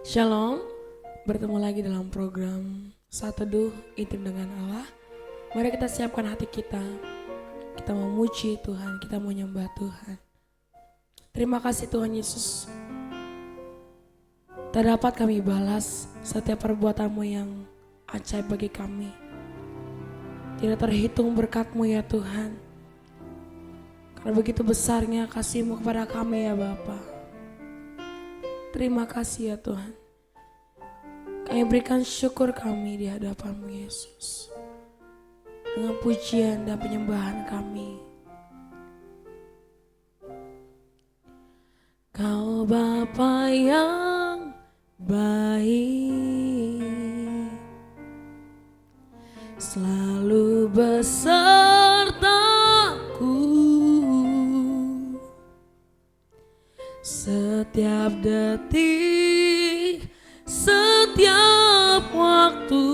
Shalom, bertemu lagi dalam program Saat Teduh Intim dengan Allah. Mari kita siapkan hati kita memuji Tuhan, kita menyembah Tuhan. Terima kasih Tuhan Yesus. Tak dapat kami balas setiap perbuatan-Mu yang ajaib bagi kami. Tidak terhitung berkat-Mu ya Tuhan. Karena begitu besarnya kasih-Mu kepada kami ya Bapa. Terima kasih ya Tuhan. Kami berikan syukur kami di hadapan-Mu Yesus. Dengan pujian dan penyembahan kami. Kau Bapa yang baik, selalu besertaku setiap detik, setiap waktu.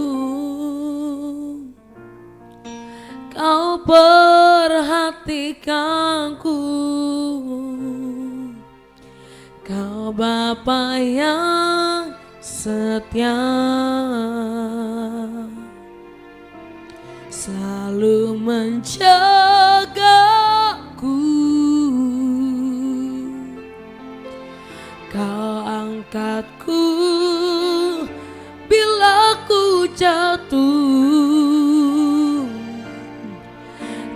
Kau perhatikanku, Kau Bapa yang setia, selalu menjagaku. Kau angkatku bila ku jatuh,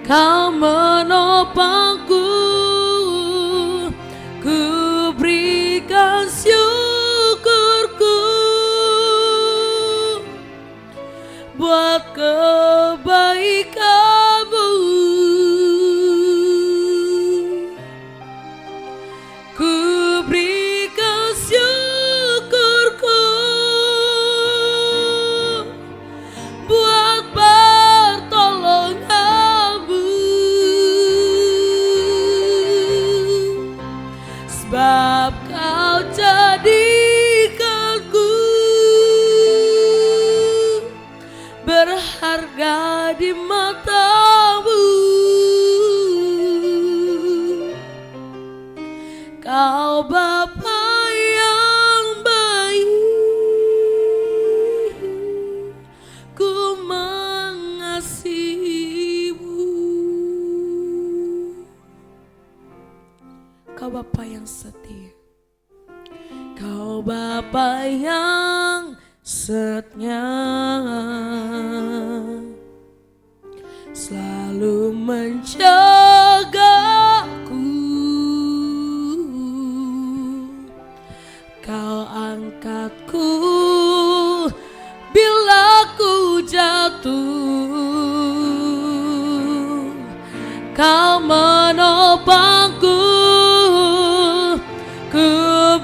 Kau menopangku, ku berikan syukurku buat kebaikan-Mu. Ku berikan syukurku buat pertolongan-Mu. Sebab Kau jadikanku berharga di mata-Mu. Kau Bapa yang baik, ku mengasihi-Mu. Kau Bapa yang setia, Kau Bapa yang setia, selalu menjagaku. Kau angkatku bila ku jatuh, Kau menopangku, ku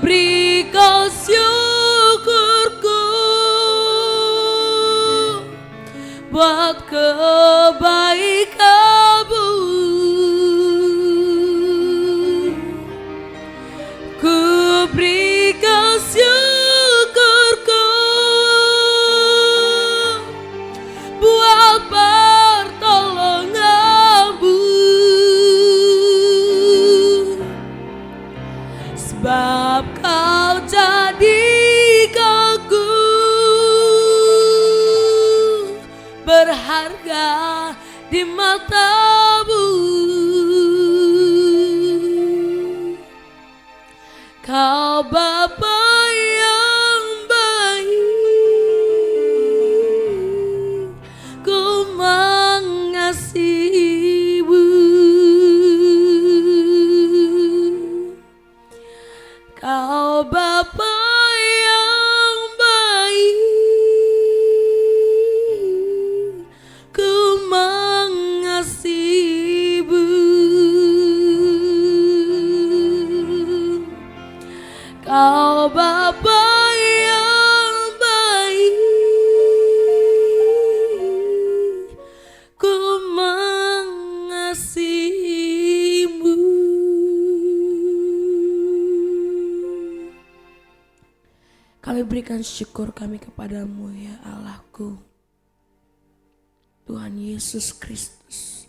berikan syukurku buat kebaikan-Mu. Ku berikan syukurku buat pertolongan-Mu. Sebab Kau jadikanku berharga di mata-Mu. Kau Bapa yang baik, ku mengasihi-Mu. Kau Bapa yang baik, ku mengasihi-Mu. Kau Bapa yang baik, ku mengasihi-Mu. Kami berikan syukur kami kepada-Mu ya Allahku, Tuhan Yesus Kristus.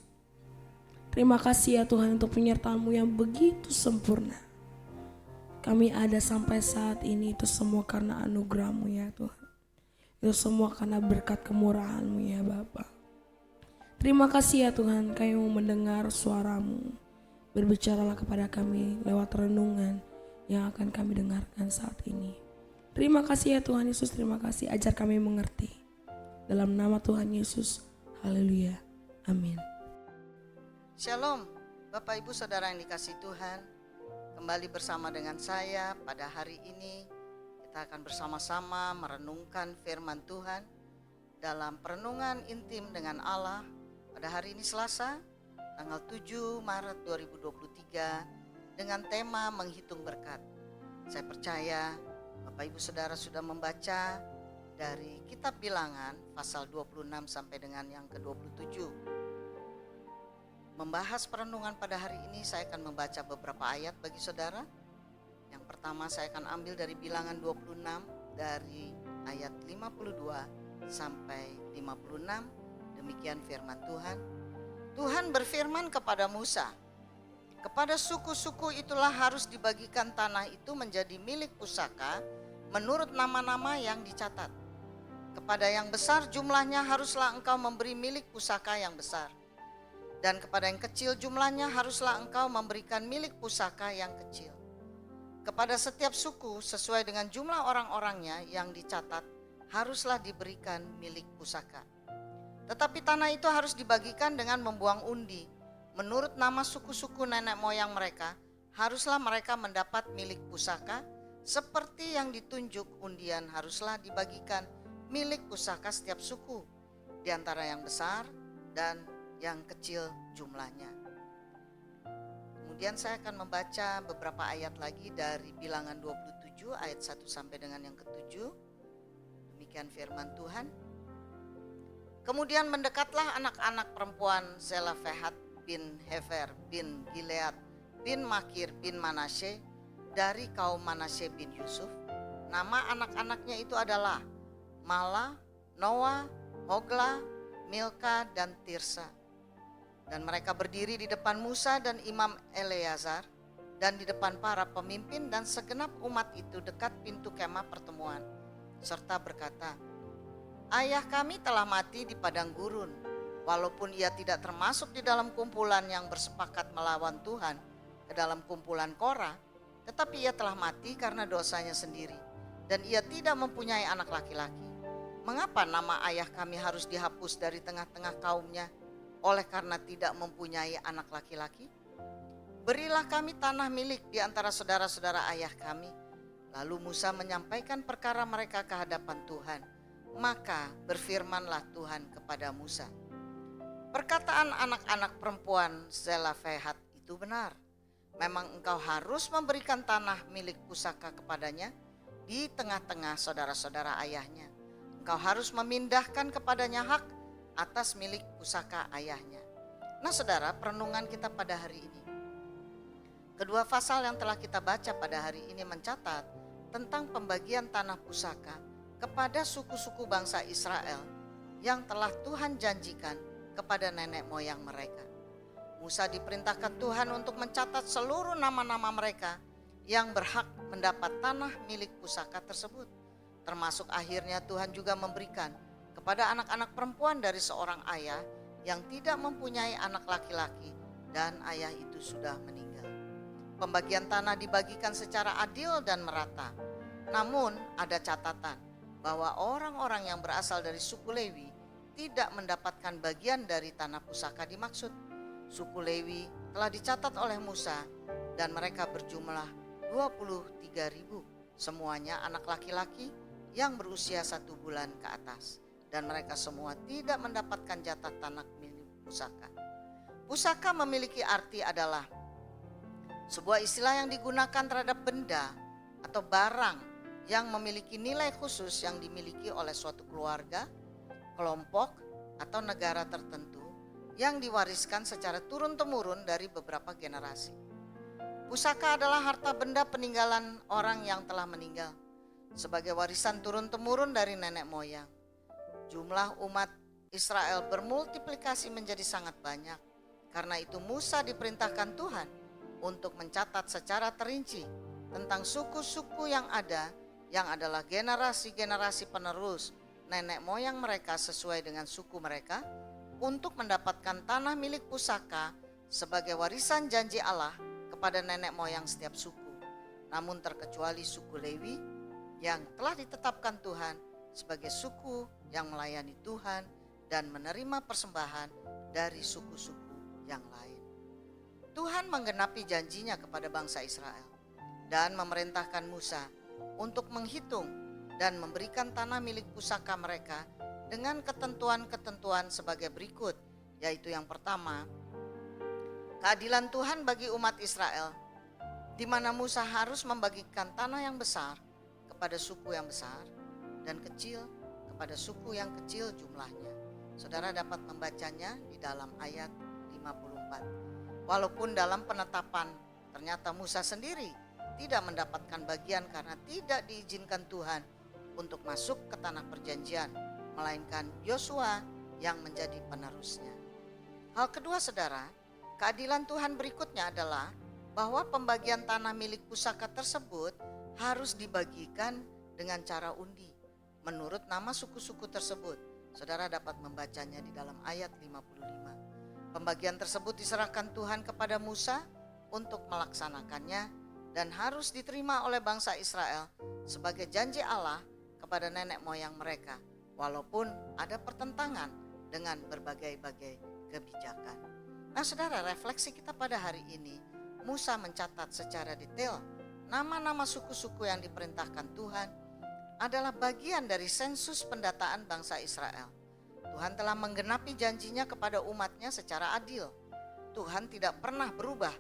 Terima kasih ya Tuhan untuk penyertaan-Mu yang begitu sempurna. kami ada sampai saat ini itu semua karena anugerah-Mu ya Tuhan. Itu semua karena berkat kemurahan-Mu ya Bapa. Terima kasih ya Tuhan, kami mau mendengar suara-Mu. Berbicaralah kepada kami lewat renungan yang akan kami dengarkan saat ini. Terima kasih ya Tuhan Yesus, terima kasih, ajar kami mengerti. Dalam nama Tuhan Yesus, haleluya, amin. Shalom, Bapak Ibu Saudara yang dikasihi Tuhan. Kembali bersama dengan saya pada hari ini. Kita akan bersama-sama merenungkan firman Tuhan dalam perenungan intim dengan Allah pada hari ini Selasa, tanggal 7 Maret 2023 dengan tema menghitung berkat. Saya percaya Bapak Ibu Saudara sudah membaca dari kitab Bilangan pasal 26 sampai dengan yang ke-27. Membahas perenungan pada hari ini, saya akan membaca beberapa ayat bagi saudara. Yang pertama saya akan ambil dari Bilangan 26 dari ayat 52 sampai 56. Demikian firman Tuhan. Tuhan berfirman kepada Musa, kepada suku-suku itulah harus dibagikan tanah itu menjadi milik pusaka menurut nama-nama yang dicatat. Kepada yang besar jumlahnya haruslah engkau memberi milik pusaka yang besar. Dan kepada yang kecil jumlahnya haruslah engkau memberikan milik pusaka yang kecil. Kepada setiap suku sesuai dengan jumlah orang-orangnya yang dicatat haruslah diberikan milik pusaka. Tetapi tanah itu harus dibagikan dengan membuang undi. Menurut nama suku-suku nenek moyang mereka, haruslah mereka mendapat milik pusaka. Seperti yang ditunjuk undian haruslah dibagikan milik pusaka setiap suku, di antara yang besar dan yang kecil jumlahnya. Kemudian saya akan membaca beberapa ayat lagi dari Bilangan 27 ayat 1 sampai dengan yang ke-7. Demikian firman Tuhan. Kemudian mendekatlah anak-anak perempuan Zelafehat bin Hefer bin Gilead bin Makir bin Manasye dari kaum Manasye bin Yusuf. Nama anak-anaknya itu adalah Mala, Noah, Hogla, Milka, dan Tirsa. Dan mereka berdiri di depan Musa dan Imam Eleazar dan di depan para pemimpin dan segenap umat itu dekat pintu kemah pertemuan, serta berkata, ayah kami telah mati di padang gurun, walaupun ia tidak termasuk di dalam kumpulan yang bersepakat melawan Tuhan ke dalam kumpulan Korah, tetapi ia telah mati karena dosanya sendiri, dan ia tidak mempunyai anak laki-laki. Mengapa nama ayah kami harus dihapus dari tengah-tengah kaumnya oleh karena tidak mempunyai anak laki-laki? Berilah kami tanah milik di antara saudara-saudara ayah kami. Lalu Musa menyampaikan perkara mereka ke hadapan Tuhan. Maka berfirmanlah Tuhan kepada Musa, perkataan anak-anak perempuan Zelafehat itu benar. Memang engkau harus memberikan tanah milik pusaka kepadanya di tengah-tengah saudara-saudara ayahnya. Engkau harus memindahkan kepadanya hak atas milik pusaka ayahnya. Nah saudara, perenungan kita pada hari ini, kedua pasal yang telah kita baca pada hari ini mencatat tentang pembagian tanah pusaka kepada suku-suku bangsa Israel yang telah Tuhan janjikan kepada nenek moyang mereka. Musa diperintahkan Tuhan untuk mencatat seluruh nama-nama mereka yang berhak mendapat tanah milik pusaka tersebut. Termasuk akhirnya Tuhan juga memberikan kepada anak-anak perempuan dari seorang ayah yang tidak mempunyai anak laki-laki dan ayah itu sudah meninggal. Pembagian tanah dibagikan secara adil dan merata. Namun ada catatan bahwa orang-orang yang berasal dari suku Lewi tidak mendapatkan bagian dari tanah pusaka dimaksud. Suku Lewi telah dicatat oleh Musa dan mereka berjumlah 23.000, semuanya anak laki-laki yang berusia 1 bulan ke atas. Dan mereka semua tidak mendapatkan jatah tanah milik pusaka. Pusaka memiliki arti adalah sebuah istilah yang digunakan terhadap benda atau barang yang memiliki nilai khusus yang dimiliki oleh suatu keluarga, kelompok, atau negara tertentu yang diwariskan secara turun-temurun dari beberapa generasi. Pusaka adalah harta benda peninggalan orang yang telah meninggal sebagai warisan turun-temurun dari nenek moyang. Jumlah umat Israel bermultiplikasi menjadi sangat banyak. Karena itu Musa diperintahkan Tuhan untuk mencatat secara terinci tentang suku-suku yang ada, yang adalah generasi-generasi penerus nenek moyang mereka sesuai dengan suku mereka, untuk mendapatkan tanah milik pusaka sebagai warisan janji Allah kepada nenek moyang setiap suku. Namun terkecuali suku Lewi yang telah ditetapkan Tuhan sebagai suku yang melayani Tuhan dan menerima persembahan dari suku-suku yang lain. Tuhan menggenapi janjinya kepada bangsa Israel dan memerintahkan Musa untuk menghitung dan memberikan tanah milik pusaka mereka dengan ketentuan-ketentuan sebagai berikut, yaitu yang pertama, keadilan Tuhan bagi umat Israel, di mana Musa harus membagikan tanah yang besar kepada suku yang besar dan kecil kepada suku yang kecil jumlahnya. Saudara dapat membacanya di dalam ayat 54. Walaupun dalam penetapan ternyata Musa sendiri tidak mendapatkan bagian karena tidak diizinkan Tuhan untuk masuk ke tanah perjanjian, melainkan Yosua yang menjadi penerusnya. Hal kedua saudara, keadilan Tuhan berikutnya adalah bahwa pembagian tanah milik pusaka tersebut harus dibagikan dengan cara undi menurut nama suku-suku tersebut. Saudara dapat membacanya di dalam ayat 55. Pembagian tersebut diserahkan Tuhan kepada Musa untuk melaksanakannya dan harus diterima oleh bangsa Israel sebagai janji Allah kepada nenek moyang mereka, walaupun ada pertentangan dengan berbagai-bagai kebijakan. Nah saudara, refleksi kita pada hari ini, Musa mencatat secara detail nama-nama suku-suku yang diperintahkan Tuhan adalah bagian dari sensus pendataan bangsa Israel. Tuhan telah menggenapi janjinya kepada umatnya secara adil. Tuhan tidak pernah berubah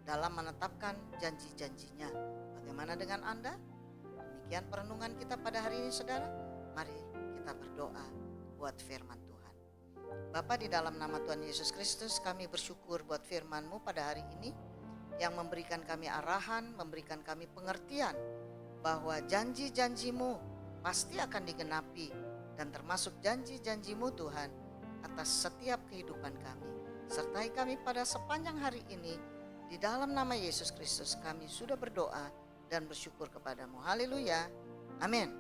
dalam menetapkan janji-janjinya. Bagaimana dengan Anda? Demikian perenungan kita pada hari ini saudara. Mari kita berdoa buat firman Tuhan. Bapa, di dalam nama Tuhan Yesus Kristus kami bersyukur buat firman-Mu pada hari ini yang memberikan kami arahan, memberikan kami pengertian bahwa janji-janji-Mu pasti akan digenapi dan termasuk janji-janji-Mu Tuhan atas setiap kehidupan kami. Sertai kami pada sepanjang hari ini. Di dalam nama Yesus Kristus kami sudah berdoa dan bersyukur kepadamu. Haleluya. Amin.